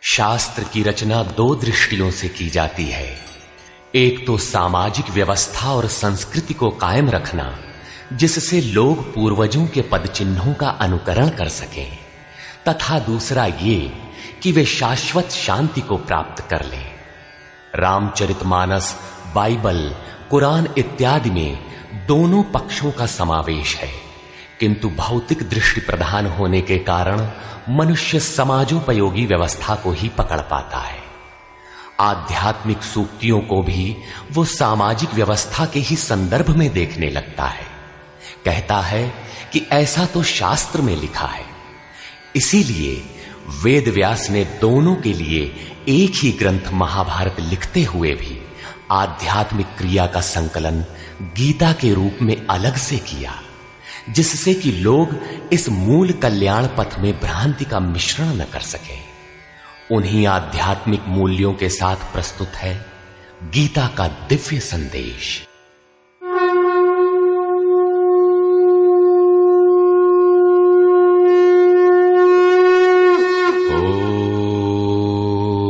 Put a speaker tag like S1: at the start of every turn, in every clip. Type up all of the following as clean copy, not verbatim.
S1: शास्त्र की रचना दो दृष्टियों से की जाती है। एक तो सामाजिक व्यवस्था और संस्कृति को कायम रखना, जिससे लोग पूर्वजों के पद चिन्हों का अनुकरण कर सकें, तथा दूसरा ये कि वे शाश्वत शांति को प्राप्त कर लें। रामचरितमानस, बाइबल, कुरान इत्यादि में दोनों पक्षों का समावेश है, किंतु भौतिक दृष्टि प्रधान होने के कारण मनुष्य समाजोपयोगी व्यवस्था को ही पकड़ पाता है। आध्यात्मिक सूक्तियों को भी वो सामाजिक व्यवस्था के ही संदर्भ में देखने लगता है। कहता है कि ऐसा तो शास्त्र में लिखा है। इसीलिए वेद व्यास ने दोनों के लिए एक ही ग्रंथ महाभारत लिखते हुए भी आध्यात्मिक क्रिया का संकलन गीता के रूप में अलग से किया, जिससे कि लोग इस मूल कल्याण पथ में भ्रांति का मिश्रण न कर सके। उन्हीं आध्यात्मिक मूल्यों के साथ प्रस्तुत है गीता का दिव्य संदेश।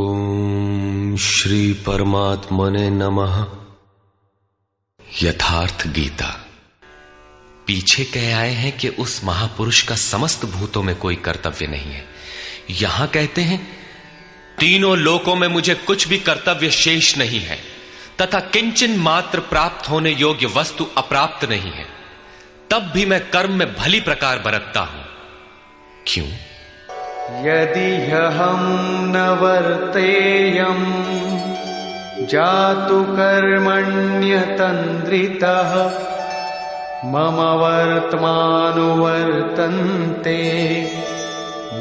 S1: ओम श्री परमात्मने नमः। यथार्थ गीता। पीछे कह आए हैं कि उस महापुरुष का समस्त भूतों में कोई कर्तव्य नहीं है। यहां कहते हैं तीनों लोकों में मुझे कुछ भी कर्तव्य शेष नहीं है, तथा किंचन मात्र प्राप्त होने योग्य वस्तु अप्राप्त नहीं है। तब भी मैं कर्म में भली प्रकार बरतता हूं। क्यों?
S2: यदि हम न वर्तेयम जातु कर्मण्यतन्द्रितः मम वर्तमानुवर्तन्ते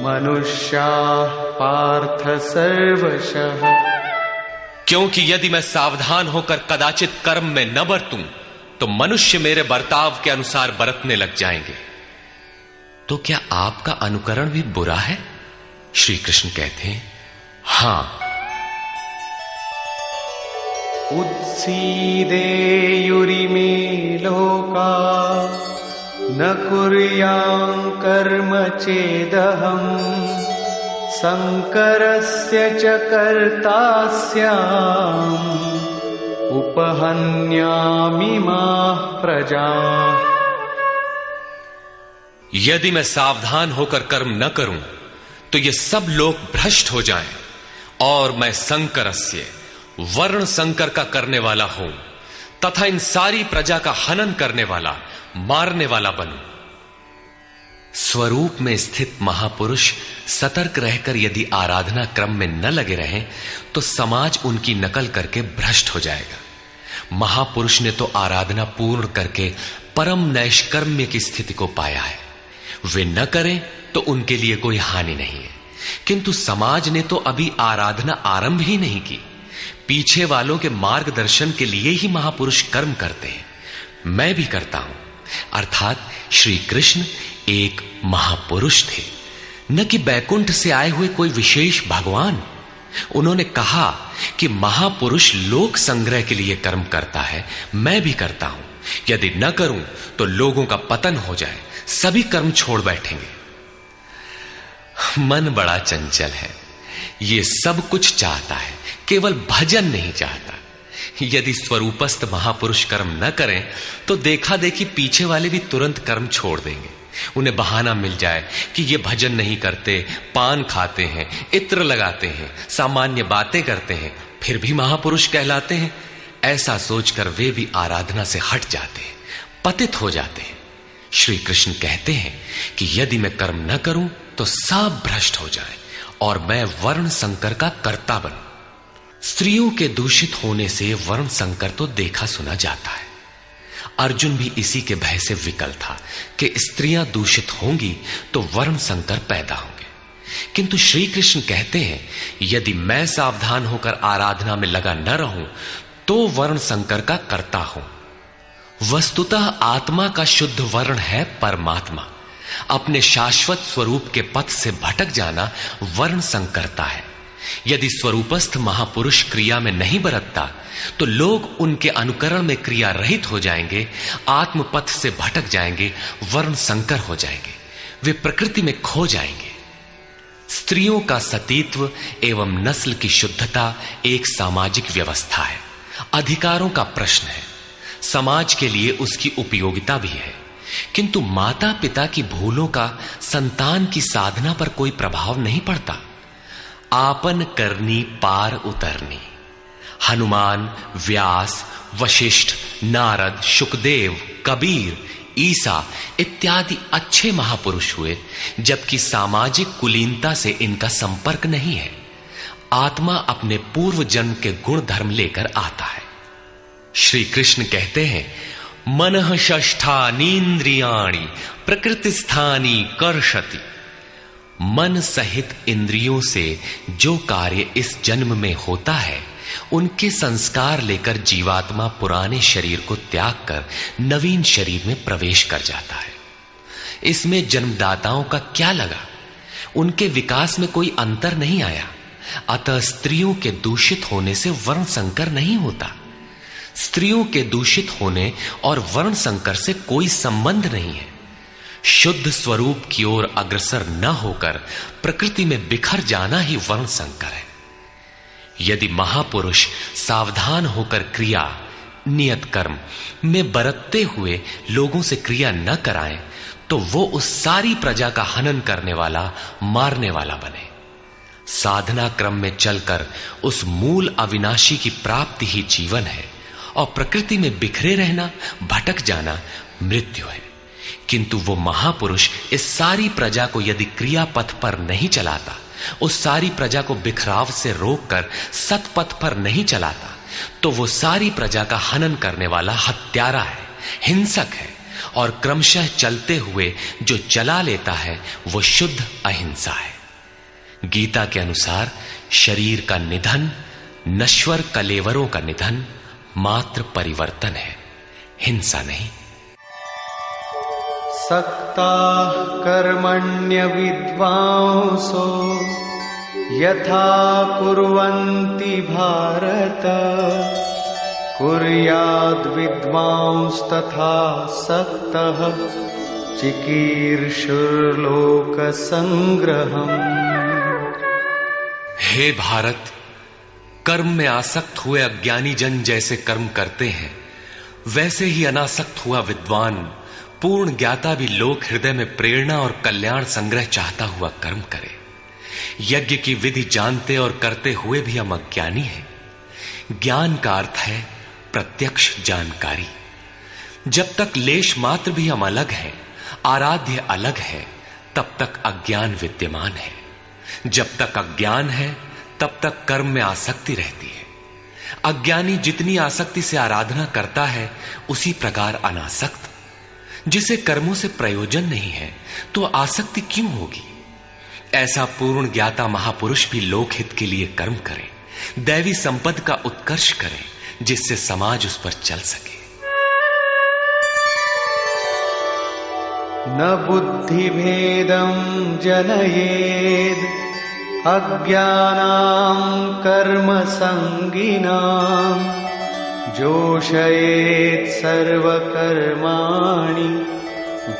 S2: मनुष्याः पार्थ सर्वशः।
S1: क्योंकि यदि मैं सावधान होकर कदाचित कर्म में न बरतूं तो मनुष्य मेरे बर्ताव के अनुसार बरतने लग जाएंगे। तो क्या आपका अनुकरण भी बुरा है? श्री कृष्ण कहते हैं हां।
S2: उत्सीदेयुरिमे लोका न कुर्यां कर्म चेदहम् शंकरस्य च कर्ता स्याम् उपहन्यामिमाः प्रजाः।
S1: यदि मैं सावधान होकर कर्म न करूं तो ये सब लोग भ्रष्ट हो जाएं और मैं शंकरस्य वर्ण संकर का करने वाला हूं तथा इन सारी प्रजा का हनन करने वाला, मारने वाला बनूं। स्वरूप में स्थित महापुरुष सतर्क रहकर यदि आराधना क्रम में न लगे रहें तो समाज उनकी नकल करके भ्रष्ट हो जाएगा। महापुरुष ने तो आराधना पूर्ण करके परम नैष्कर्म्य की स्थिति को पाया है। वे न करें तो उनके लिए कोई हानि नहीं है, किंतु समाज ने तो अभी आराधना आरंभ ही नहीं की। पीछे वालों के मार्गदर्शन के लिए ही महापुरुष कर्म करते हैं। मैं भी करता हूं। अर्थात श्री कृष्ण एक महापुरुष थे, न कि बैकुंठ से आए हुए कोई विशेष भगवान। उन्होंने कहा कि महापुरुष लोक संग्रह के लिए कर्म करता है, मैं भी करता हूं। यदि न करूं तो लोगों का पतन हो जाए, सभी कर्म छोड़ बैठेंगे। मन बड़ा चंचल है, ये सब कुछ चाहता है, केवल भजन नहीं चाहता। यदि स्वरूपस्थ महापुरुष कर्म न करें तो देखा देखी पीछे वाले भी तुरंत कर्म छोड़ देंगे। उन्हें बहाना मिल जाए कि ये भजन नहीं करते, पान खाते हैं, इत्र लगाते हैं, सामान्य बातें करते हैं, फिर भी महापुरुष कहलाते हैं। ऐसा सोचकर वे भी आराधना से हट जाते हैं, पतित हो जाते हैं। श्री कृष्ण कहते हैं कि यदि मैं कर्म न करूं तो सब भ्रष्ट हो जाए और मैं वर्ण संकर का कर्ता बनूं। स्त्रियों के दूषित होने से वर्ण संकर तो देखा सुना जाता है। अर्जुन भी इसी के भय से विकल था कि स्त्रियां दूषित होंगी तो वर्ण संकर पैदा होंगे। किंतु श्री कृष्ण कहते हैं यदि मैं सावधान होकर आराधना में लगा न रहूं तो वर्ण संकर का कर्ता हूं। वस्तुतः आत्मा का शुद्ध वर्ण है परमात्मा। अपने शाश्वत स्वरूप के पथ से भटक जाना वर्ण संकरता है। यदि स्वरूपस्थ महापुरुष क्रिया में नहीं बरतता तो लोग उनके अनुकरण में क्रिया रहित हो जाएंगे, आत्म पथ से भटक जाएंगे, वर्ण संकर हो जाएंगे, वे प्रकृति में खो जाएंगे। स्त्रियों का सतीत्व एवं नस्ल की शुद्धता एक सामाजिक व्यवस्था है, अधिकारों का प्रश्न है, समाज के लिए उसकी उपयोगिता भी है। किंतु माता पिता की भूलों का संतान की साधना पर कोई प्रभाव नहीं पड़ता। आपन करनी पार उतरनी। हनुमान, व्यास, वशिष्ठ, नारद, शुकदेव, कबीर, ईसा इत्यादि अच्छे महापुरुष हुए, जबकि सामाजिक कुलीनता से इनका संपर्क नहीं है। आत्मा अपने पूर्व जन्म के गुण धर्म लेकर आता है। श्री कृष्ण कहते हैं, मनः षष्ठानीन्द्रियाणि प्रकृतिस्थानी कर्षति। मन सहित इंद्रियों से जो कार्य इस जन्म में होता है, उनके संस्कार लेकर जीवात्मा पुराने शरीर को त्याग कर नवीन शरीर में प्रवेश कर जाता है। इसमें जन्मदाताओं का क्या लगा? उनके विकास में कोई अंतर नहीं आया। अतः स्त्रियों के दूषित होने से वर्ण संकर नहीं होता। स्त्रियों के दूषित होने और वर्ण संकर से कोई संबंध नहीं है। शुद्ध स्वरूप की ओर अग्रसर न होकर प्रकृति में बिखर जाना ही वर्ण संकर है। यदि महापुरुष सावधान होकर क्रिया, नियत कर्म में बरतते हुए लोगों से क्रिया न कराएं, तो वो उस सारी प्रजा का हनन करने वाला, मारने वाला बने। साधना क्रम में चलकर उस मूल अविनाशी की प्राप्ति ही जीवन है, और प्रकृति में बिखरे रहना, भटक जाना मृत्यु है। किंतु वो महापुरुष इस सारी प्रजा को यदि क्रिया पथ पर नहीं चलाता, उस सारी प्रजा को बिखराव से रोककर सतपथ पर नहीं चलाता, तो वो सारी प्रजा का हनन करने वाला हत्यारा है, हिंसक है, और क्रमशः चलते हुए जो चला लेता है वो शुद्ध अहिंसा है। गीता के अनुसार शरीर का निधन, नश्वर कलेवरों का निधन मात्र परिवर्तन है, हिंसा नहीं।
S2: सक्ता कर्मण्य विद्वांसो यथा कुर्वन्ति भारत कुर्याद् विद्वांस्तथा सक्तः चिकीर्षुर्लोक संग्रहम्।
S1: हे भारत, कर्म में आसक्त हुए अज्ञानी जन जैसे कर्म करते हैं, वैसे ही अनासक्त हुआ विद्वान, पूर्ण ज्ञाता भी लोक हृदय में प्रेरणा और कल्याण संग्रह चाहता हुआ कर्म करे। यज्ञ की विधि जानते और करते हुए भी हम अज्ञानी हैं। ज्ञान का अर्थ है प्रत्यक्ष जानकारी। जब तक लेश मात्र भी हम अलग हैं, आराध्य अलग है, तब तक अज्ञान विद्यमान है। जब तक अज्ञान है, तब तक कर्म में आसक्ति रहती है। अज्ञानी जितनी आसक्ति से आराधना करता है, उसी प्रकार अनासक्त। जिसे कर्मों से प्रयोजन नहीं है, तो आसक्ति क्यों होगी? ऐसा पूर्ण ज्ञाता महापुरुष भी लोकहित के लिए कर्म करें, दैवी संपद का उत्कर्ष करें, जिससे समाज उस पर चल सके।
S2: न बुद्धिभेदं जनयेद् अज्ञानां कर्म संगिनां जोषयेत् सर्वकर्माणि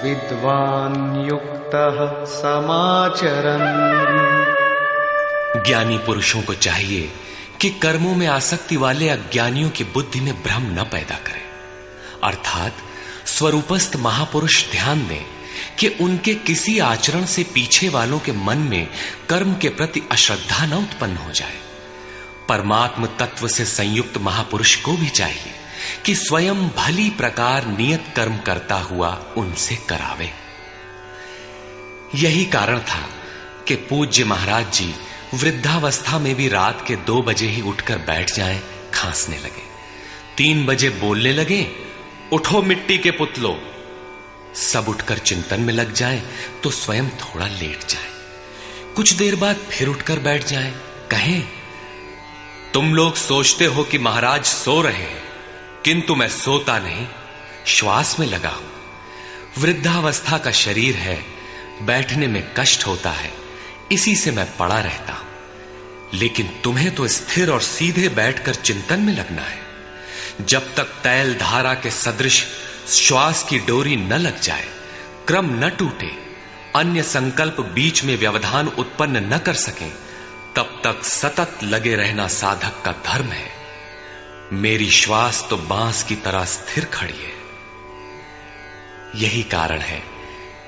S2: विद्वान् युक्तः समाचरन्।
S1: ज्ञानी पुरुषों को चाहिए कि कर्मों में आसक्ति वाले अज्ञानियों की बुद्धि में भ्रम न पैदा करें। अर्थात स्वरूपस्थ महापुरुष ध्यान दें कि उनके किसी आचरण से पीछे वालों के मन में कर्म के प्रति अश्रद्धा न उत्पन्न हो जाए। परमात्म तत्व से संयुक्त महापुरुष को भी चाहिए कि स्वयं भली प्रकार नियत कर्म करता हुआ उनसे करावे। यही कारण था कि पूज्य महाराज जी वृद्धावस्था में भी रात के 2 बजे ही उठकर बैठ जाएं, खांसने लगे। 3 बजे बोलने लगे, उठो मिट्टी के पुतलो। सब उठकर चिंतन में लग जाएं, तो स्वयं थोड़ा लेट जाएं। कुछ देर बाद फिर उठकर बैठ जाएं, कहें, तुम लोग सोचते हो कि महाराज सो रहे हैं, किंतु मैं सोता नहीं, श्वास में लगा हूं। वृद्धावस्था का शरीर है, बैठने में कष्ट होता है, इसी से मैं पड़ा रहता हूं। लेकिन तुम्हें तो स्थिर और सीधे बैठकर चिंतन में लगना है। जब तक तैल धारा के सदृश श्वास की डोरी न लग जाए, क्रम न टूटे, अन्य संकल्प बीच में व्यवधान उत्पन्न न कर सकें, तब तक सतत लगे रहना साधक का धर्म है। मेरी श्वास तो बांस की तरह स्थिर खड़ी है। यही कारण है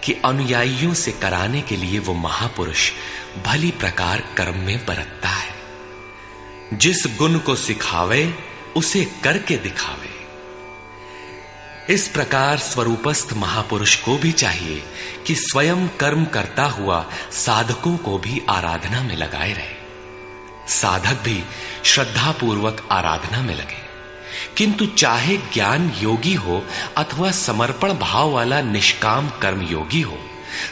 S1: कि अनुयायियों से कराने के लिए वो महापुरुष भली प्रकार कर्म में बरतता है। जिस गुण को सिखावे उसे करके दिखावे। इस प्रकार स्वरूपस्थ महापुरुष को भी चाहिए कि स्वयं कर्म करता हुआ साधकों को भी आराधना में लगाए रहे। साधक भी श्रद्धापूर्वक आराधना में लगे, किंतु चाहे ज्ञान योगी हो अथवा समर्पण भाव वाला निष्काम कर्म योगी हो,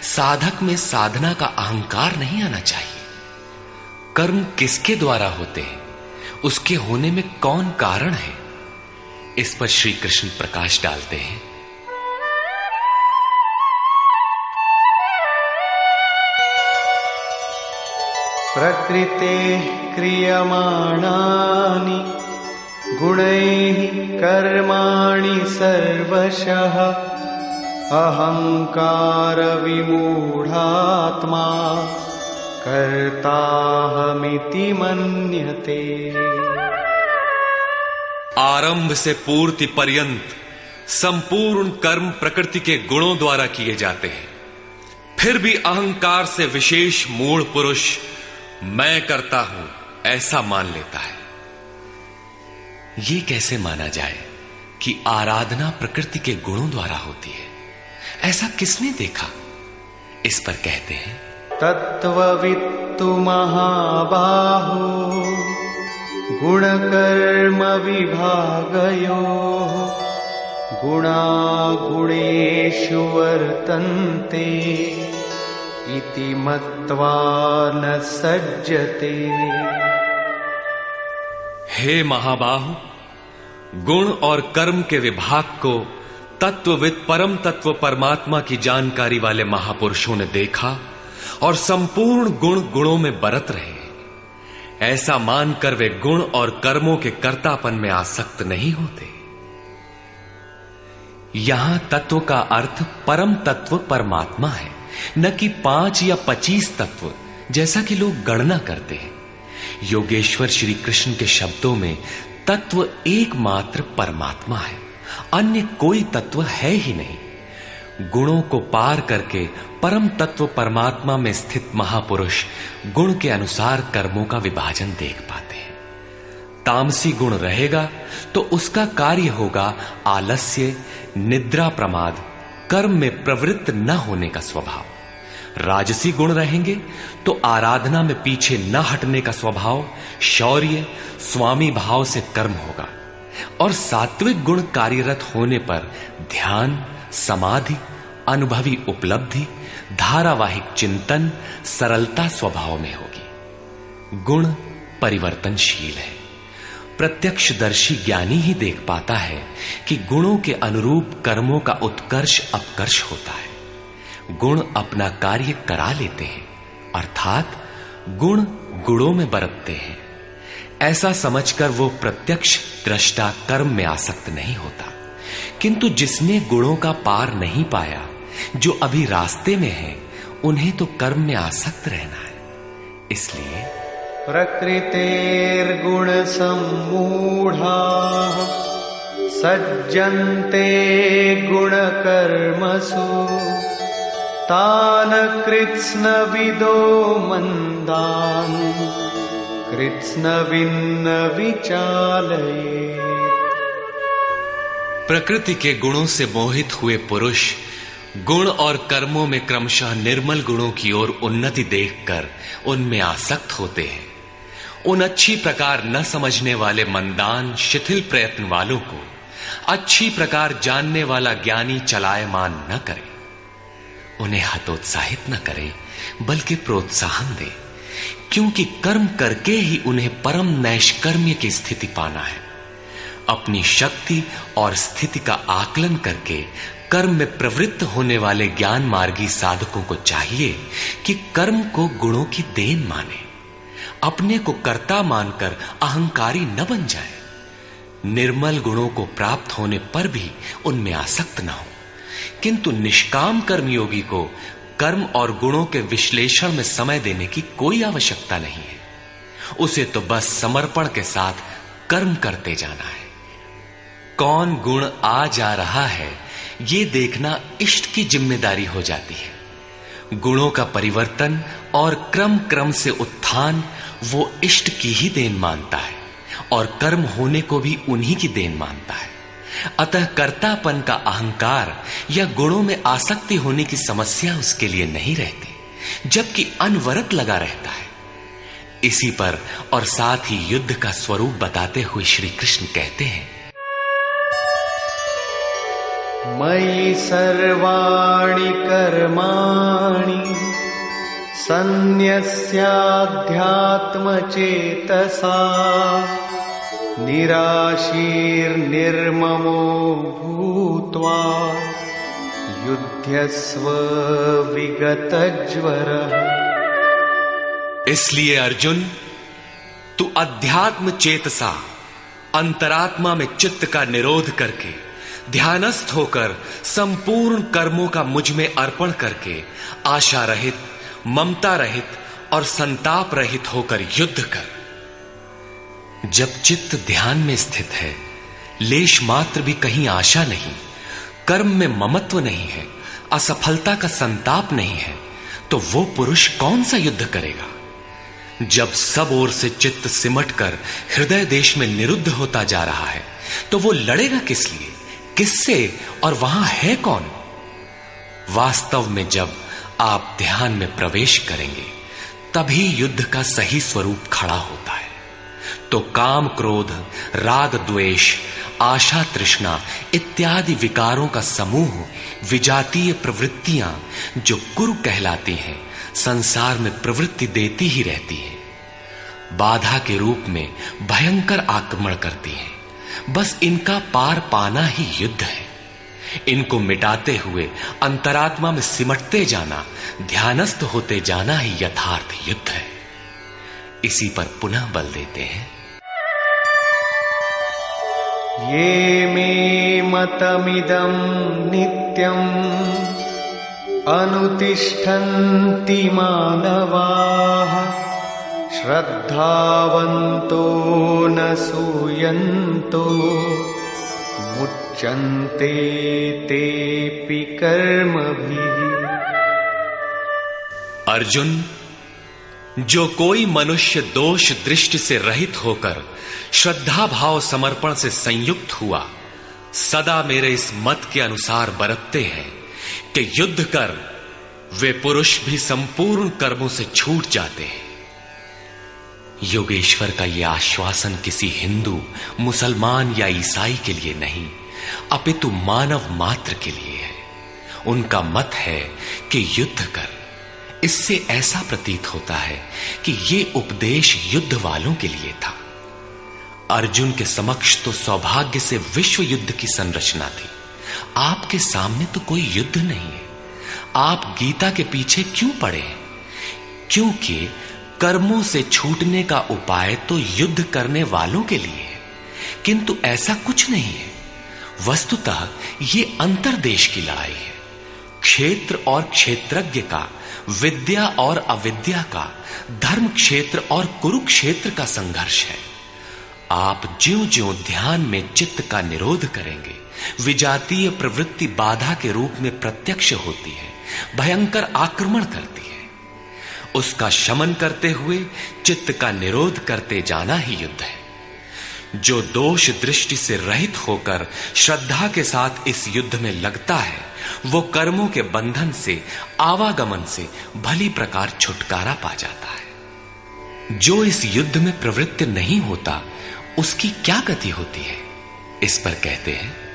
S1: साधक में साधना का अहंकार नहीं आना चाहिए। कर्म किसके द्वारा होते हैं, उसके होने में कौन कारण है, इस पर श्री कृष्ण प्रकाश डालते हैं।
S2: प्रकृते क्रियमाणानि गुणैः कर्माणि सर्वशः अहंकार विमूढ़ात्मा कर्ताहमिति मन्यते।
S1: आरंभ से पूर्ति पर्यंत संपूर्ण कर्म प्रकृति के गुणों द्वारा किए जाते हैं। फिर भी अहंकार से विशेष मूढ़ पुरुष मैं करता हूं ऐसा मान लेता है। ये कैसे माना जाए कि आराधना प्रकृति के गुणों द्वारा होती है? ऐसा किसने देखा? इस पर कहते हैं,
S2: तत्त्ववित्तु महाबाहो गुणकर्म विभागयोः गुणा गुणेषु वर्तन्ते इति मत्वा न सज्जते।
S1: हे महाबाहु, गुण और कर्म के विभाग को तत्वविद परम तत्व परमात्मा की जानकारी वाले महापुरुषों ने देखा और संपूर्ण गुण गुणों में बरत रहे हैं। ऐसा मानकर वे गुण और कर्मों के कर्तापन में आसक्त नहीं होते। यहां तत्व का अर्थ परम तत्व परमात्मा है, न कि 5 या 25 तत्व जैसा कि लोग गणना करते हैं। योगेश्वर श्री कृष्ण के शब्दों में तत्व एकमात्र परमात्मा है, अन्य कोई तत्व है ही नहीं। गुणों को पार करके परम तत्व परमात्मा में स्थित महापुरुष गुण के अनुसार कर्मों का विभाजन देख पाते हैं। तामसी गुण रहेगा तो उसका कार्य होगा आलस्य, निद्रा, प्रमाद, कर्म में प्रवृत्त न होने का स्वभाव। राजसी गुण रहेंगे तो आराधना में पीछे न हटने का स्वभाव, शौर्य, स्वामी भाव से कर्म होगा। और सात्विक गुण कार्यरत होने पर ध्यान, समाधि, अनुभवी उपलब्धि, धारावाहिक चिंतन, सरलता स्वभाव में होगी। गुण परिवर्तनशील है। प्रत्यक्षदर्शी ज्ञानी ही देख पाता है कि गुणों के अनुरूप कर्मों का उत्कर्ष अपकर्ष होता है। गुण अपना कार्य करा लेते हैं, अर्थात गुण गुणों में बरतते हैं। ऐसा समझकर वो प्रत्यक्ष दृष्टा कर्म में आसक्त नहीं होता। किंतु जिसने गुणों का पार नहीं पाया, जो अभी रास्ते में है, उन्हें तो कर्म में आसक्त रहना है। इसलिए
S2: प्रकृतेर्गुण सम्मूढ़ाः सज्जन्ते गुण कर्मसु तान् कृत्स्नविदो मन्दान् कृत्स्नविन्न विचालयेत्।
S1: प्रकृति के गुणों से मोहित हुए पुरुष गुण और कर्मों में क्रमशः निर्मल गुणों की ओर उन्नति देखकर उनमें आसक्त होते हैं। उन अच्छी प्रकार न समझने वाले मंदान शिथिल प्रयत्न वालों को अच्छी प्रकार जानने वाला ज्ञानी चलायमान न करे। उन्हें हतोत्साहित न करे, बल्कि प्रोत्साहन दे, क्योंकि कर्म करके ही उन्हें परम नैष्कर्म्य की स्थिति पाना है। अपनी शक्ति और स्थिति का आकलन करके कर्म में प्रवृत्त होने वाले ज्ञान मार्गी साधकों को चाहिए कि कर्म को गुणों की देन माने, अपने को कर्ता मानकर अहंकारी न बन जाए। निर्मल गुणों को प्राप्त होने पर भी उनमें आसक्त न हो, किंतु निष्काम कर्मयोगी को कर्म और गुणों के विश्लेषण में समय देने की कोई आवश्यकता नहीं है। उसे तो बस समर्पण के साथ कर्म करते जाना है। कौन गुण आ जा रहा है, ये देखना इष्ट की जिम्मेदारी हो जाती है। गुणों का परिवर्तन और क्रम क्रम से उत्थान वो इष्ट की ही देन मानता है और कर्म होने को भी उन्हीं की देन मानता है। अतः कर्तापन का अहंकार या गुणों में आसक्ति होने की समस्या उसके लिए नहीं रहती, जबकि अनवरत लगा रहता है। इसी पर और साथ ही युद्ध का स्वरूप बताते हुए श्री कृष्ण कहते हैं,
S2: मयि सर्वाणि कर्माणि सन्न्यस्याध्यात्मचेतसा निराशीर्निर्ममो भूत्वा युध्यस्व विगतज्वरः।
S1: इसलिए अर्जुन, तू अध्यात्म चेतसा अंतरात्मा में चित्त का निरोध करके ध्यानस्थ होकर संपूर्ण कर्मों का मुझ में अर्पण करके आशा रहित, ममता रहित और संताप रहित होकर युद्ध कर। जब चित्त ध्यान में स्थित है, लेश मात्र भी कहीं आशा नहीं, कर्म में ममत्व नहीं है, असफलता का संताप नहीं है, तो वो पुरुष कौन सा युद्ध करेगा? जब सब ओर से चित्त सिमटकर हृदय देश में निरुद्ध होता जा रहा है, तो वो लड़ेगा किस लिए, किससे, और वहां है कौन? वास्तव में जब आप ध्यान में प्रवेश करेंगे, तभी युद्ध का सही स्वरूप खड़ा होता है। तो काम, क्रोध, राग, द्वेष, आशा, तृष्णा इत्यादि विकारों का समूह, विजातीय प्रवृत्तियां जो कुरु कहलाती हैं, संसार में प्रवृत्ति देती ही रहती है। बाधा के रूप में भयंकर आक्रमण करती हैं। बस इनका पार पाना ही युद्ध है। इनको मिटाते हुए अंतरात्मा में सिमटते जाना, ध्यानस्थ होते जाना ही यथार्थ युद्ध है। इसी पर पुनः बल देते हैं,
S2: ये मे मतमिदं नित्यम् अनुतिष्ठन्ति मानवाः श्रद्धावन्तो न सूयन्तो मुच्यन्ते तेऽपि कर्मभिः।
S1: अर्जुन, जो कोई मनुष्य दोष दृष्टि से रहित होकर श्रद्धा भाव समर्पण से संयुक्त हुआ, सदा मेरे इस मत के अनुसार बरतते हैं कि युद्ध कर, वे पुरुष भी संपूर्ण कर्मों से छूट जाते हैं। योगेश्वर का यह आश्वासन किसी हिंदू, मुसलमान या ईसाई के लिए नहीं, अपितु मानव मात्र के लिए है। उनका मत है कि युद्ध कर। इससे ऐसा प्रतीत होता है कि यह उपदेश युद्ध वालों के लिए था। अर्जुन के समक्ष तो सौभाग्य से विश्व युद्ध की संरचना थी। आपके सामने तो कोई युद्ध नहीं है। आप गीता के पीछे क्यों पड़े हैं? क्योंकि कर्मों से छूटने का उपाय तो युद्ध करने वालों के लिए है, किंतु ऐसा कुछ नहीं है। वस्तुतः ये अंतर्देश की लड़ाई है। क्षेत्र और क्षेत्रज्ञ का, विद्या और अविद्या का, धर्म क्षेत्र और कुरुक्षेत्र का संघर्ष है। आप ज्यों-ज्यों ध्यान में चित्त का निरोध करेंगे, विजातीय प्रवृत्ति बाधा के रूप में प्रत्यक्ष होती है, भयंकर आक्रमण करती है। उसका शमन करते हुए चित्त का निरोध करते जाना ही युद्ध है। जो दोष दृष्टि से रहित होकर श्रद्धा के साथ इस युद्ध में लगता है, वो कर्मों के बंधन से, आवागमन से भली प्रकार छुटकारा पा जाता है। जो इस युद्ध में प्रवृत्त नहीं होता, उसकी क्या गति होती है? इस पर कहते हैं,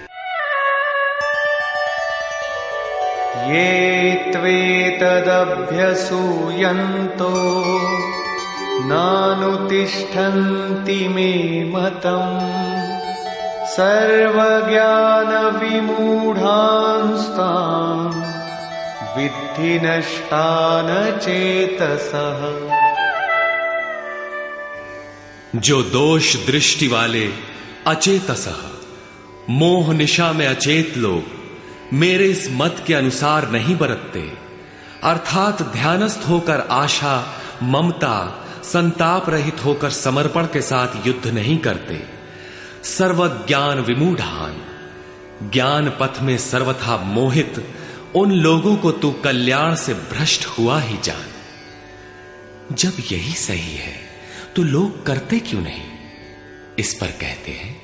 S2: ये त्वेतदभ्यसूयन्तो नानुतिष्ठन्ति मे मतम् सर्वज्ञानविमूढांस्तान् विद्धि नष्टान चेतसः।
S1: जो दोष दृष्टि वाले अचेतसः, मोह निशा में अचेत लोग मेरे इस मत के अनुसार नहीं बरतते, अर्थात ध्यानस्थ होकर आशा, ममता, संताप रहित होकर समर्पण के साथ युद्ध नहीं करते। सर्वज्ञान विमूढ़ान, ज्ञान पथ में सर्वथा मोहित उन लोगों को तू कल्याण से भ्रष्ट हुआ ही जान। जब यही सही है तो लोग करते क्यों नहीं? इस पर कहते हैं,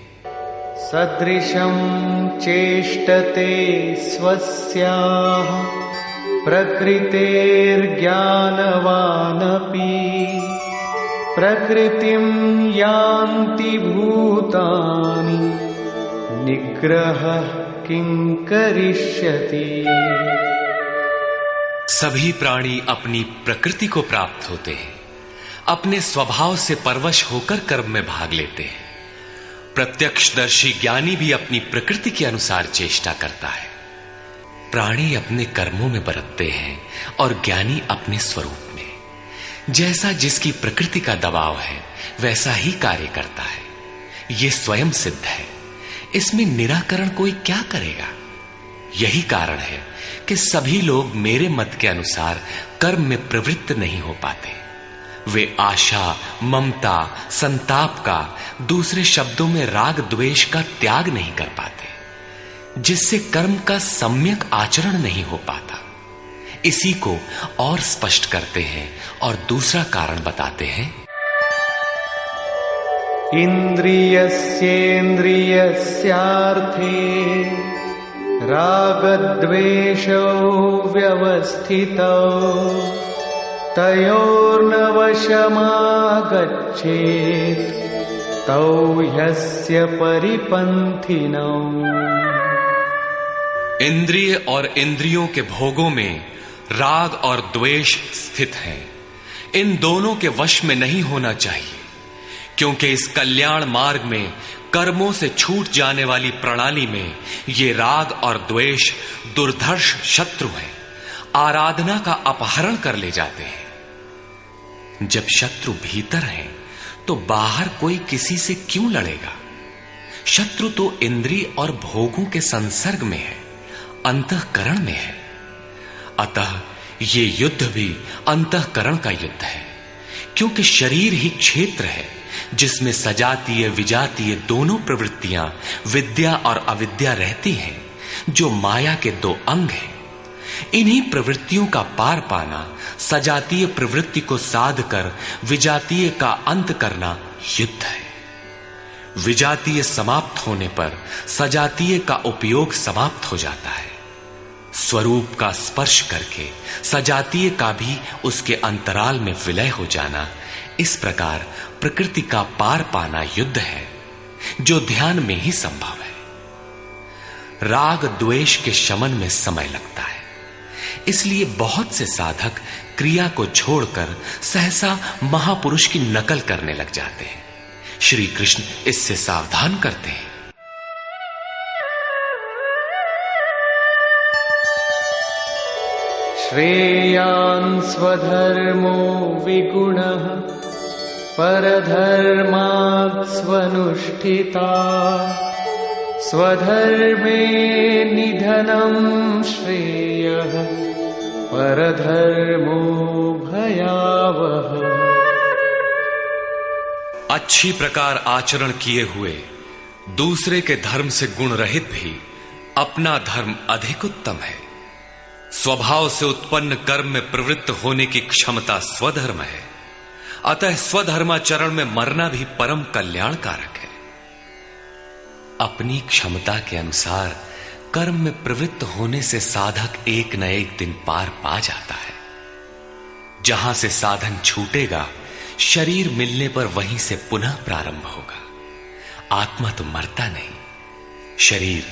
S2: सदृशं चेष्टते स्वस्याः प्रकृतेर्ज्ञानवानपि प्रकृतिं यान्ति भूतानि निग्रहः किं करिष्यति।
S1: सभी प्राणी अपनी प्रकृति को प्राप्त होते हैं, अपने स्वभाव से परवश होकर कर्म में भाग लेते हैं। प्रत्यक्षदर्शी ज्ञानी भी अपनी प्रकृति के अनुसार चेष्टा करता है। प्राणी अपने कर्मों में बरतते हैं और ज्ञानी अपने स्वरूप में। जैसा जिसकी प्रकृति का दबाव है वैसा ही कार्य करता है। यह स्वयं सिद्ध है, इसमें निराकरण कोई क्या करेगा? यही कारण है कि सभी लोग मेरे मत के अनुसार कर्म में प्रवृत्त नहीं हो पाते। वे आशा, ममता, संताप का, दूसरे शब्दों में राग द्वेष का त्याग नहीं कर पाते, जिससे कर्म का सम्यक आचरण नहीं हो पाता। इसी को और स्पष्ट करते हैं और दूसरा कारण बताते हैं,
S2: इंद्रियस्येन्द्रियस्यार्थे रागद्वेषौ व्यवस्थितौ तयोर्न वशमागच्छेत् तौ ह्यस्य परिपन्थिनौ।
S1: इंद्रिय और इंद्रियों के भोगों में राग और द्वेष स्थित हैं। इन दोनों के वश में नहीं होना चाहिए, क्योंकि इस कल्याण मार्ग में कर्मों से छूट जाने वाली प्रणाली में ये राग और द्वेष दुर्धर्ष शत्रु हैं, आराधना का अपहरण कर ले जाते हैं। जब शत्रु भीतर है तो बाहर कोई किसी से क्यों लड़ेगा? शत्रु तो इंद्रिय और भोगों के संसर्ग में है, अंतःकरण में है। अतः ये युद्ध भी अंतःकरण का युद्ध है, क्योंकि शरीर ही क्षेत्र है जिसमें सजातीय विजातीय दोनों प्रवृत्तियां, विद्या और अविद्या रहती हैं, जो माया के दो अंग हैं। इन्हीं प्रवृत्तियों का पार पाना, सजातीय प्रवृत्ति को साध कर विजातीय का अंत करना युद्ध है। विजातीय समाप्त होने पर सजातीय का उपयोग समाप्त हो जाता है। स्वरूप का स्पर्श करके सजातीय का भी उसके अंतराल में विलय हो जाना, इस प्रकार प्रकृति का पार पाना युद्ध है, जो ध्यान में ही संभव है। राग द्वेष के शमन में समय लगता है, इसलिए बहुत से साधक क्रिया को छोड़कर सहसा महापुरुष की नकल करने लग जाते हैं। श्री कृष्ण इससे सावधान करते हैं।
S2: श्रेयान् स्वधर्मो विगुणः परधर्मात् स्वनुष्ठिता स्वधर्मे निधनं श्रेयः परधर्मो भयावह।
S1: अच्छी प्रकार आचरण किए हुए दूसरे के धर्म से गुण रहित भी अपना धर्म अधिक उत्तम है। स्वभाव से उत्पन्न कर्म में प्रवृत्त होने की क्षमता स्वधर्म है, अतः स्वधर्माचरण में मरना भी परम कल्याणकारक है। अपनी क्षमता के अनुसार कर्म में प्रवृत्त होने से साधक एक न एक दिन पार पा जाता है। जहां से साधन छूटेगा, शरीर मिलने पर वहीं से पुनः प्रारंभ होगा। आत्मा तो मरता नहीं। शरीर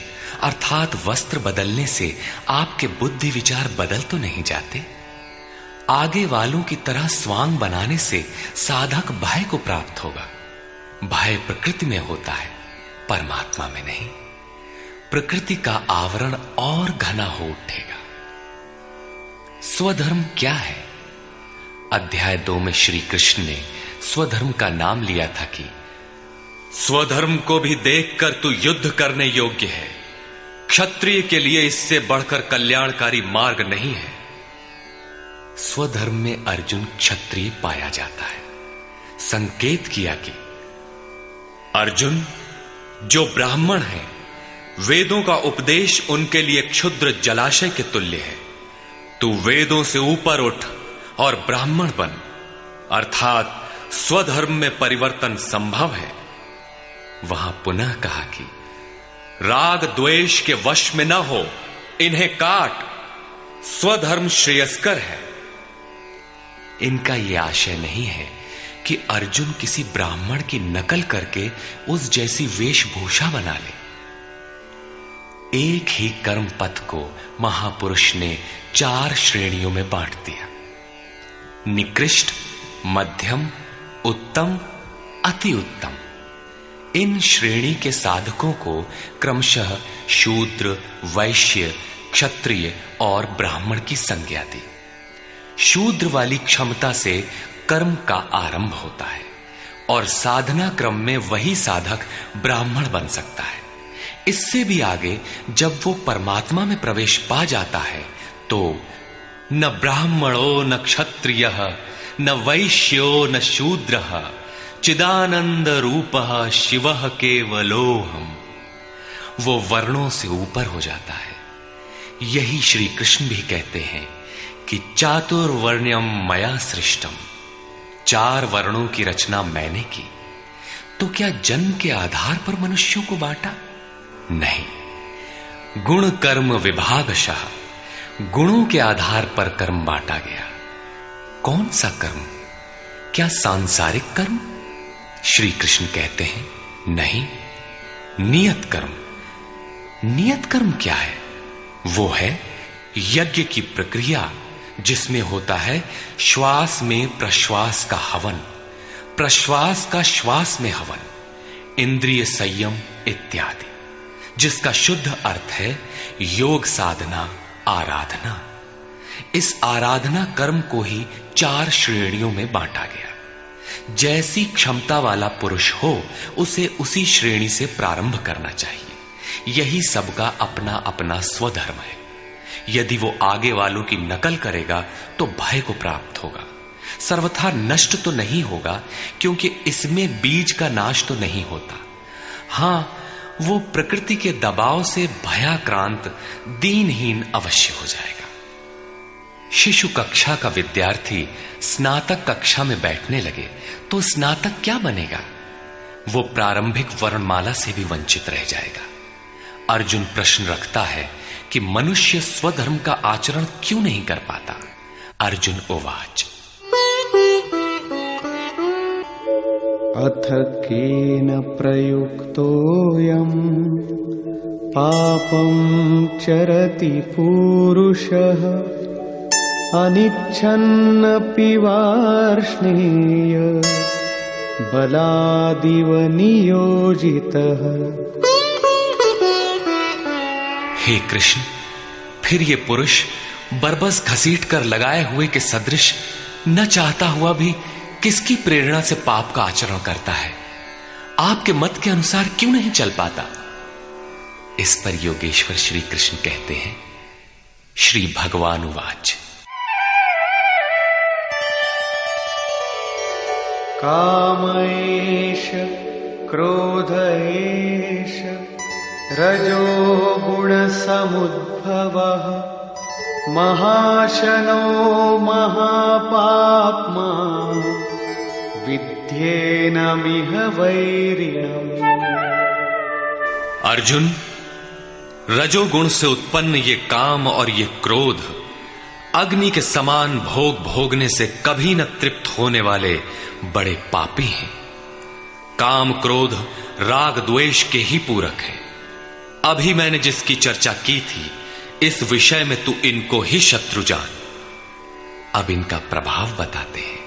S1: अर्थात वस्त्र बदलने से आपके बुद्धि विचार बदल तो नहीं जाते। आगे वालों की तरह स्वांग बनाने से साधक भय को प्राप्त होगा। भय प्रकृति में होता है, परमात्मा में नहीं। प्रकृति का आवरण और घना हो उठेगा। स्वधर्म क्या है? अध्याय 2 में श्री कृष्ण ने स्वधर्म का नाम लिया था कि स्वधर्म को भी देखकर तू युद्ध करने योग्य है। क्षत्रिय के लिए इससे बढ़कर कल्याणकारी मार्ग नहीं है। स्वधर्म में अर्जुन क्षत्रिय पाया जाता है। संकेत किया कि अर्जुन, जो ब्राह्मण है, वेदों का उपदेश उनके लिए क्षुद्र जलाशय के तुल्य है। तू वेदों से ऊपर उठ और ब्राह्मण बन, अर्थात स्वधर्म में परिवर्तन संभव है। वहां पुनः कहा कि राग द्वेष के वश में न हो, इन्हें काट, स्वधर्म श्रेयस्कर है। इनका यह आशय नहीं है कि अर्जुन किसी ब्राह्मण की नकल करके उस जैसी वेशभूषा बना ले। एक ही कर्म पथ को महापुरुष ने 4 श्रेणियों में बांट दिया: निकृष्ट, मध्यम, उत्तम, अति उत्तम। इन श्रेणी के साधकों को क्रमशः शूद्र, वैश्य, क्षत्रिय और ब्राह्मण की संज्ञा दी। शूद्र वाली क्षमता से कर्म का आरंभ होता है और साधना क्रम में वही साधक ब्राह्मण बन सकता है। इससे भी आगे जब वो परमात्मा में प्रवेश पा जाता है तो न ब्राह्मणो न क्षत्रियः न वैश्यो न शूद्रः चिदानंद रूपः शिवः केवलोहम्। वो वर्णों से ऊपर हो जाता है। यही श्री कृष्ण भी कहते हैं कि चातुर्वर्ण्यम मया सृष्टम, 4 वर्णों की रचना मैंने की। तो क्या जन्म के आधार पर मनुष्यों को बांटा? नहीं, गुण कर्म विभागशः, गुणों के आधार पर कर्म बांटा गया। कौन सा कर्म? क्या सांसारिक कर्म? श्री कृष्ण कहते हैं नहीं, नियत कर्म। नियत कर्म क्या है? वो है यज्ञ की प्रक्रिया, जिसमें होता है श्वास में प्रश्वास का हवन, प्रश्वास का श्वास में हवन, इंद्रिय संयम इत्यादि, जिसका शुद्ध अर्थ है योग साधना, आराधना। इस आराधना कर्म को ही 4 श्रेणियों में बांटा गया। जैसी क्षमता वाला पुरुष हो, उसे उसी श्रेणी से प्रारंभ करना चाहिए। यही सबका अपना अपना स्वधर्म है। यदि वो आगे वालों की नकल करेगा तो भय को प्राप्त होगा। सर्वथा नष्ट तो नहीं होगा, क्योंकि इसमें बीज का नाश तो नहीं होता। हां, वो प्रकृति के दबाव से भयाक्रांत, दीनहीन अवश्य हो जाएगा। शिशु कक्षा का विद्यार्थी स्नातक कक्षा में बैठने लगे तो स्नातक क्या बनेगा? वो प्रारंभिक वर्णमाला से भी वंचित रह जाएगा। अर्जुन प्रश्न रखता है कि मनुष्य स्वधर्म का आचरण क्यों नहीं कर पाता? अर्जुन उवाच,
S2: अथ केन प्रयुक्तोऽयं पापं चरति पूरुषः अनिच्छन्नपि वार्ष्णेय बलादिव नियोजितः।
S1: हे कृष्ण, फिर ये पुरुष बरबस घसीट कर लगाए हुए के सदृश न चाहता हुआ भी किसकी प्रेरणा से पाप का आचरण करता है? आपके मत के अनुसार क्यों नहीं चल पाता? इस पर योगेश्वर श्री कृष्ण कहते हैं, श्री भगवान उवाच,
S2: काम एष क्रोध एष रजो गुण समुद्भवः महाशनो महापाप्मा विद्येनमिह वैरिणम्।
S1: अर्जुन, रजोगुण से उत्पन्न ये काम और ये क्रोध अग्नि के समान भोग भोगने से कभी न तृप्त होने वाले बड़े पापी हैं। काम क्रोध राग द्वेष के ही पूरक हैं। अभी मैंने जिसकी चर्चा की थी, इस विषय में तू इनको ही शत्रु जान। अब इनका प्रभाव बताते हैं।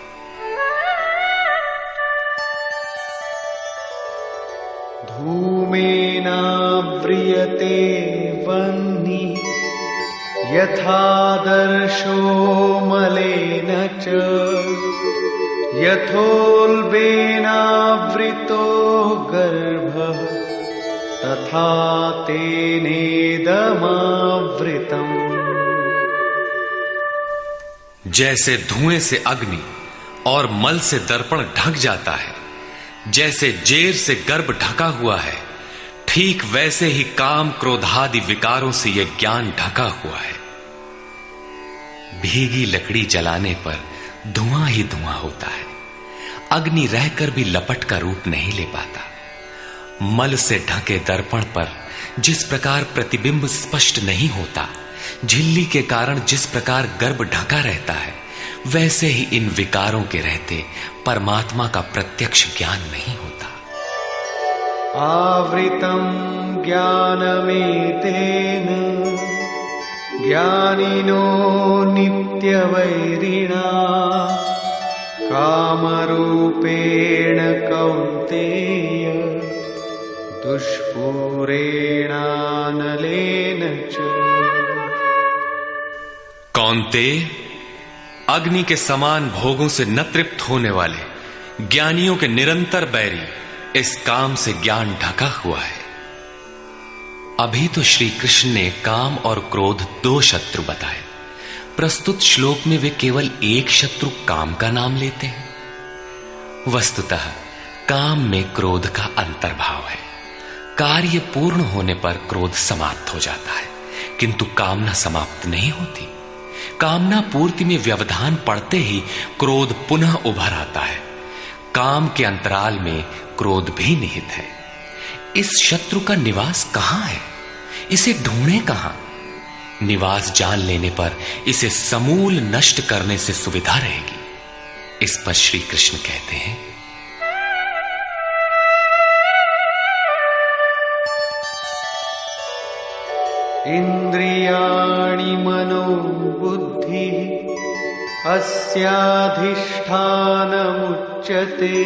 S2: धूमेनाव्रियते वह्निः यथादर्शो मलेन च यथोल्बेनावृतो गर्भः तथा तेनेदमावृतम्।
S1: जैसे धुएं से अग्नि और मल से दर्पण ढक जाता है, जैसे जेर से गर्भ ढका हुआ है, ठीक वैसे ही काम क्रोधादि विकारों से यह ज्ञान ढका हुआ है। भीगी लकड़ी जलाने पर धुआं ही धुआं होता है। अग्नि रहकर भी लपट का रूप नहीं ले पाता। मल से ढके दर्पण पर जिस प्रकार प्रतिबिंब स्पष्ट नहीं होता, झिल्ली के कारण जिस प्रकार गर्भ ढका रहता है, वैसे ही इन विकारों के रहते परमात्मा का प्रत्यक्ष ज्ञान नहीं होता।
S2: आवृतं ज्ञानमेतेन ज्ञानिनो नित्यवैरिणा कामरूपेण कौन्तेय दुष्पूरेणानलेन च।
S1: कौन्तेय, अग्नि के समान भोगों से न तृप्त होने वाले ज्ञानियों के निरंतर बैरी इस काम से ज्ञान ढका हुआ है। अभी तो श्री कृष्ण ने काम और क्रोध दो शत्रु बताए। प्रस्तुत श्लोक में वे केवल एक शत्रु काम का नाम लेते हैं। वस्तुतः काम में क्रोध का अंतर्भाव है। कार्य पूर्ण होने पर क्रोध समाप्त हो जाता है, किंतु कामना समाप्त नहीं होती। कामना पूर्ति में व्यवधान पड़ते ही क्रोध पुनः उभर आता है। काम के अंतराल में क्रोध भी निहित है। इस शत्रु का निवास कहां है? इसे ढूंढे कहां? निवास जान लेने पर इसे समूल नष्ट करने से सुविधा रहेगी। इस पर श्री कृष्ण कहते हैं,
S2: इंद्रियाणि मनो बुद्धि अस्याधिष्ठानमुच्यते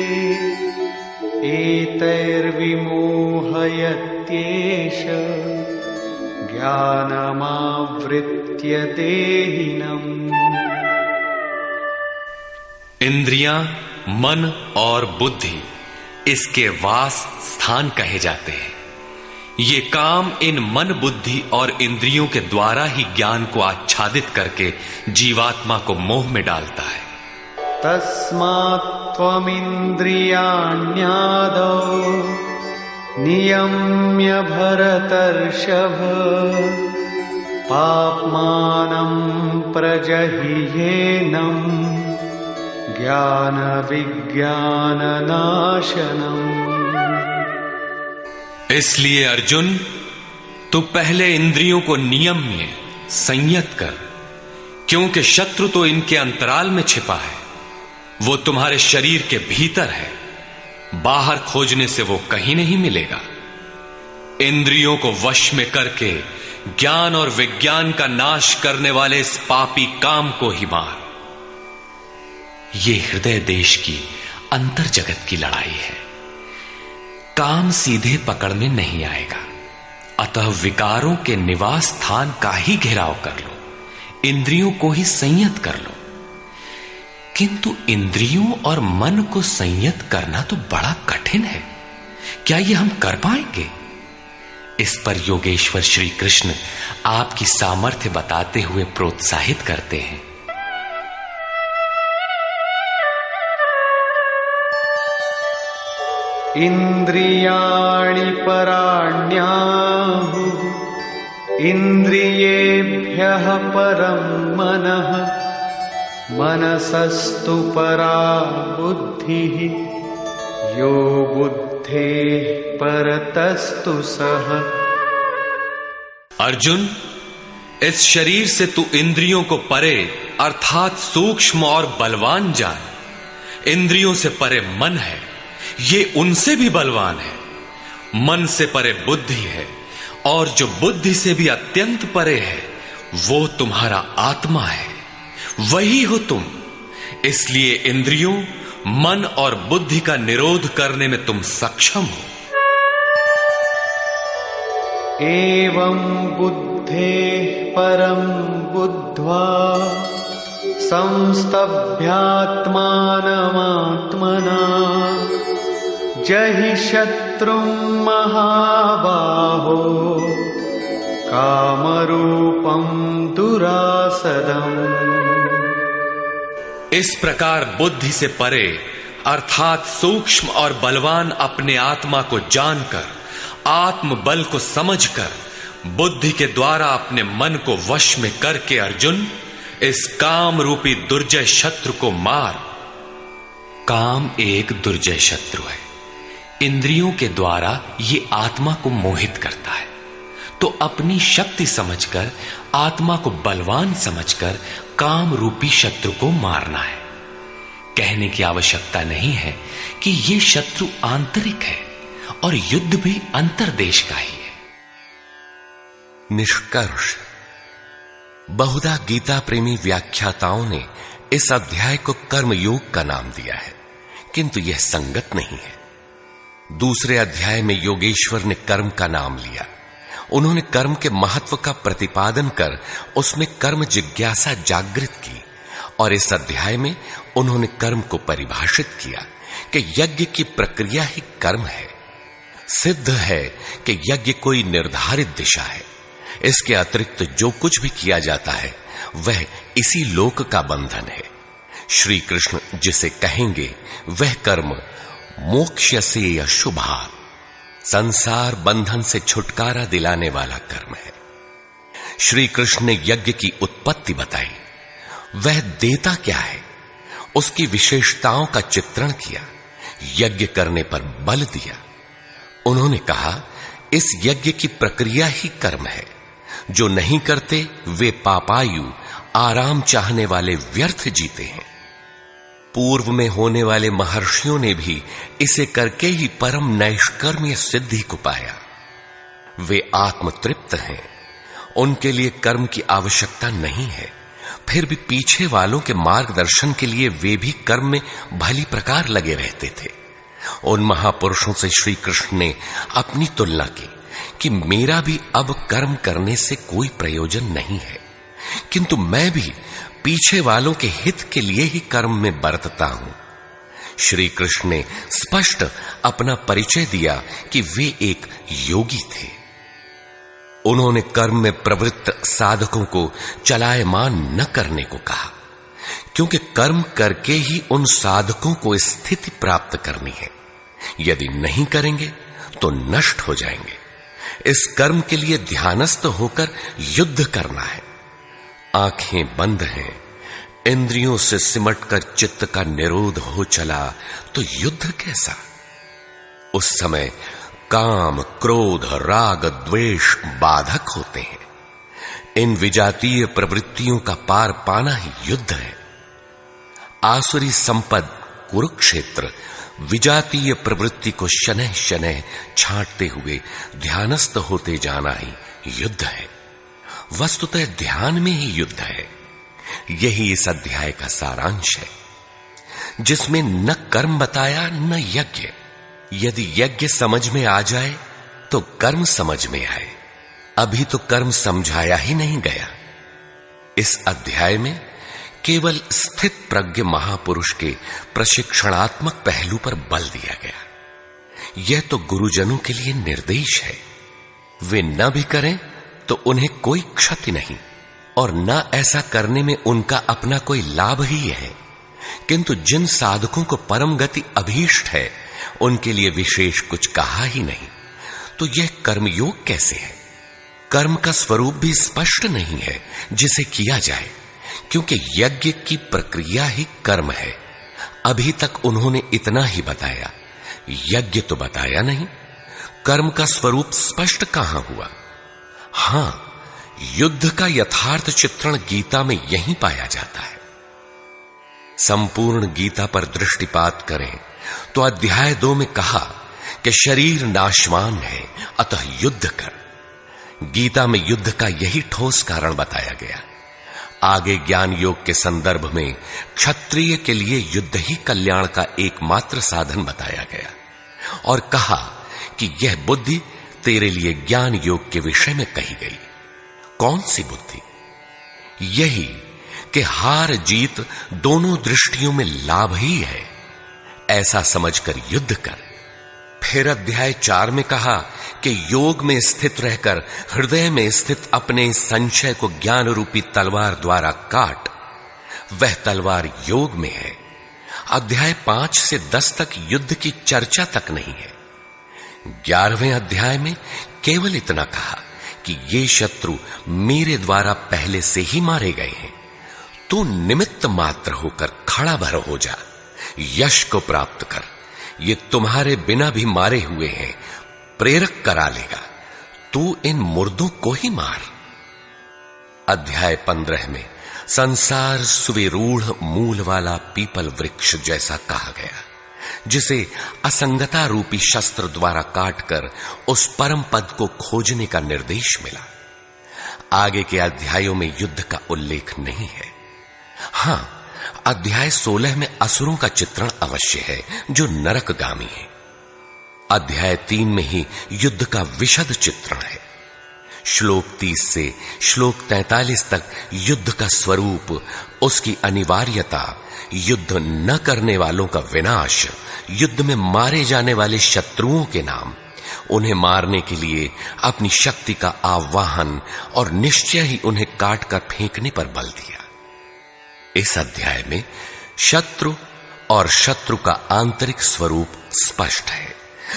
S2: एतैर्विमोहयत्येष ज्ञानमावृत्य देहिनम्।
S1: इंद्रियां, मन और बुद्धि इसके वास स्थान कहे जाते हैं। ये काम इन मन, बुद्धि और इंद्रियों के द्वारा ही ज्ञान को आच्छादित करके जीवात्मा को मोह में डालता है।
S2: तस्मात् त्वमिन्द्रियाण्यादौ नियम्य भरतर्षभ पाप्मानं प्रजह्येनं ज्ञान विज्ञाननाशनम्।
S1: इसलिए अर्जुन, तू पहले इंद्रियों को नियम्य संयत कर, क्योंकि शत्रु तो इनके अंतराल में छिपा है। वो तुम्हारे शरीर के भीतर है, बाहर खोजने से वो कहीं नहीं मिलेगा। इंद्रियों को वश में करके ज्ञान और विज्ञान का नाश करने वाले इस पापी काम को ही मार। ये हृदय देश की अंतर जगत की लड़ाई है। काम सीधे पकड़ में नहीं आएगा, अतः विकारों के निवास स्थान का ही घेराव कर लो, इंद्रियों को ही संयत कर लो। किंतु इंद्रियों और मन को संयत करना तो बड़ा कठिन है। क्या ये हम कर पाएंगे? इस पर योगेश्वर श्री कृष्ण आपकी सामर्थ्य बताते हुए प्रोत्साहित करते हैं।
S2: इंद्रियाणि पराण्याहुः इंद्रियेभ्यः परं मनः मनसस्तु परा बुद्धिः यो बुद्धेः परतस्तु सः।
S1: अर्जुन, इस शरीर से तू इंद्रियों को परे अर्थात सूक्ष्म और बलवान जान। इंद्रियों से परे मन है, ये उनसे भी बलवान है। मन से परे बुद्धि है, और जो बुद्धि से भी अत्यंत परे है वो तुम्हारा आत्मा है, वही हो तुम। इसलिए इंद्रियों, मन और बुद्धि का निरोध करने में तुम सक्षम हो।
S2: एवं बुद्धेः परं बुद्ध्वा संस्तभ्यात्मानमात्मना जहि शत्रुं महाबाहो कामरूपं दुरासदम्।
S1: इस प्रकार बुद्धि से परे अर्थात सूक्ष्म और बलवान अपने आत्मा को जानकर, आत्म बल को समझकर, बुद्धि के द्वारा अपने मन को वश में करके अर्जुन इस काम रूपी दुर्जय शत्रु को मार। काम एक दुर्जय शत्रु है। इंद्रियों के द्वारा ये आत्मा को मोहित करता है, तो अपनी शक्ति समझकर, आत्मा को बलवान समझकर काम रूपी शत्रु को मारना है। कहने की आवश्यकता नहीं है कि ये शत्रु आंतरिक है और युद्ध भी अंतर्देश का ही है।
S3: निष्कर्ष, बहुधा गीता प्रेमी व्याख्याताओं ने इस अध्याय को कर्मयोग का नाम दिया है, किंतु यह संगत नहीं है। दूसरे अध्याय में योगेश्वर ने कर्म का नाम लिया। उन्होंने कर्म के महत्व का प्रतिपादन कर उसमें कर्म जिज्ञासा जागृत की, और इस अध्याय में उन्होंने कर्म को परिभाषित किया कि यज्ञ की प्रक्रिया ही कर्म है। सिद्ध है कि यज्ञ कोई निर्धारित दिशा है। इसके अतिरिक्त जो कुछ भी किया जाता है वह इसी लोक का बंधन है। श्री कृष्ण जिसे कहेंगे वह कर्म मोक्ष्यसे अशुभा, संसार बंधन से छुटकारा दिलाने वाला कर्म है। श्री कृष्ण ने यज्ञ की उत्पत्ति बताई, वह देता क्या है, उसकी विशेषताओं का चित्रण किया, यज्ञ करने पर बल दिया। उन्होंने कहा इस यज्ञ की प्रक्रिया ही कर्म है। जो नहीं करते वे पापायु, आराम चाहने वाले व्यर्थ जीते हैं। पूर्व में होने वाले महर्षियों ने भी इसे करके ही परम नैष्कर्म्य सिद्धि को पाया। वे आत्मतृप्त हैं, उनके लिए कर्म की आवश्यकता नहीं है। फिर भी पीछे वालों के मार्गदर्शन के लिए वे भी कर्म में भली प्रकार लगे रहते थे। उन महापुरुषों से श्री कृष्ण ने अपनी तुलना की कि मेरा भी अब कर्म करने से कोई प्रयोजन नहीं है, किंतु मैं भी पीछे वालों के हित के लिए ही कर्म में बरतता हूं। श्री कृष्ण ने स्पष्ट अपना परिचय दिया कि वे एक योगी थे। उन्होंने कर्म में प्रवृत्त साधकों को चलायमान न करने को कहा, क्योंकि कर्म करके ही उन साधकों को स्थिति प्राप्त करनी है। यदि नहीं करेंगे तो नष्ट हो जाएंगे। इस कर्म के लिए ध्यानस्थ होकर युद्ध करना है। आंखें बंद हैं, इंद्रियों से सिमटकर चित्त का निरोध हो चला तो युद्ध कैसा। उस समय काम, क्रोध, राग, द्वेष बाधक होते हैं। इन विजातीय प्रवृत्तियों का पार पाना ही युद्ध है। आसुरी संपद कुरुक्षेत्र विजातीय प्रवृत्ति को शनैः शनैः छांटते हुए ध्यानस्थ होते जाना ही युद्ध है। वस्तुतः ध्यान में ही युद्ध है। यही इस अध्याय का सारांश है, जिसमें न कर्म बताया न यज्ञ। यदि यज्ञ समझ में आ जाए तो कर्म समझ में आए। अभी तो कर्म समझाया ही नहीं गया। इस अध्याय में केवल स्थित प्रज्ञ महापुरुष के प्रशिक्षणात्मक पहलू पर बल दिया गया। यह तो गुरुजनों के लिए निर्देश है। वे न भी करें तो उन्हें कोई क्षति नहीं, और न ऐसा करने में उनका अपना कोई लाभ ही है। किंतु जिन साधकों को परम गति अभीष्ट है उनके लिए विशेष कुछ कहा ही नहीं। तो यह कर्मयोग कैसे है? कर्म का स्वरूप भी स्पष्ट नहीं है जिसे किया जाए, क्योंकि यज्ञ की प्रक्रिया ही कर्म है। अभी तक उन्होंने इतना ही बताया, यज्ञ तो बताया नहीं। कर्म का स्वरूप स्पष्ट कहां हुआ? हां, युद्ध का यथार्थ चित्रण गीता में यहीं पाया जाता है। संपूर्ण गीता पर दृष्टिपात करें तो अध्याय 2 में कहा कि शरीर नाशवान है, अतः युद्ध कर। गीता में युद्ध का यही ठोस कारण बताया गया। आगे ज्ञान योग के संदर्भ में क्षत्रिय के लिए युद्ध ही कल्याण का एकमात्र साधन बताया गया, और कहा कि यह बुद्धि तेरे लिए ज्ञान योग के विषय में कही गई। कौन सी बुद्धि? यही कि हार जीत दोनों दृष्टियों में लाभ ही है, ऐसा समझकर युद्ध कर। फिर अध्याय 4 में कहा कि योग में स्थित रहकर हृदय में स्थित अपने संशय को ज्ञान रूपी तलवार द्वारा काट। वह तलवार योग में है। अध्याय 5 से 10 तक युद्ध की चर्चा तक नहीं है। 11वें अध्याय में केवल इतना कहा कि ये शत्रु मेरे द्वारा पहले से ही मारे गए हैं। तू निमित्त मात्र होकर खड़ा भर हो जा, यश को प्राप्त कर। ये तुम्हारे बिना भी मारे हुए हैं, प्रेरक करा लेगा। तू इन मुर्दों को ही मार। अध्याय 15 में संसार सुविरूढ़ मूल वाला पीपल वृक्ष जैसा कहा गया, जिसे असंगता रूपी शस्त्र द्वारा काटकर उस परम पद को खोजने का निर्देश मिला। आगे के अध्यायों में युद्ध का उल्लेख नहीं है। हां, अध्याय 16 में असुरों का चित्रण अवश्य है जो नरकगामी है। अध्याय 3 में ही युद्ध का विशद चित्रण है। श्लोक 30 से श्लोक 43 तक युद्ध का स्वरूप, उसकी अनिवार्यता, युद्ध न करने वालों का विनाश, युद्ध में मारे जाने वाले शत्रुओं के नाम, उन्हें मारने के लिए अपनी शक्ति का आह्वान और निश्चय ही उन्हें काटकर फेंकने पर बल दिया। इस अध्याय में शत्रु और शत्रु का आंतरिक स्वरूप स्पष्ट है,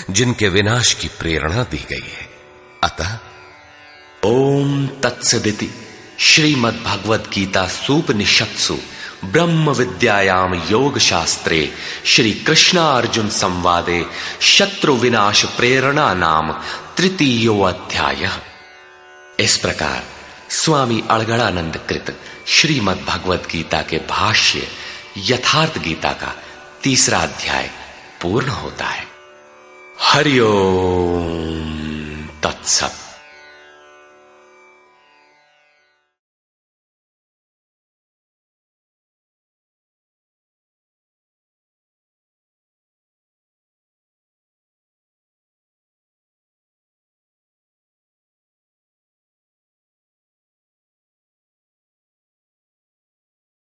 S3: जिनके विनाश की प्रेरणा दी गई है। अतः
S1: ओम तत्सदिति श्रीमद् भगवद गीता सूपनिषत्सु ब्रह्म विद्यायाम योग शास्त्रे श्री कृष्णार्जुन संवादे शत्रु विनाश प्रेरणा नाम तृतीयो अध्याय। इस प्रकार स्वामी अड़गड़ानंद कृत श्रीमद् भगवद गीता के भाष्य यथार्थ गीता का 3रा अध्याय पूर्ण होता है। हरि ओम तत्सत।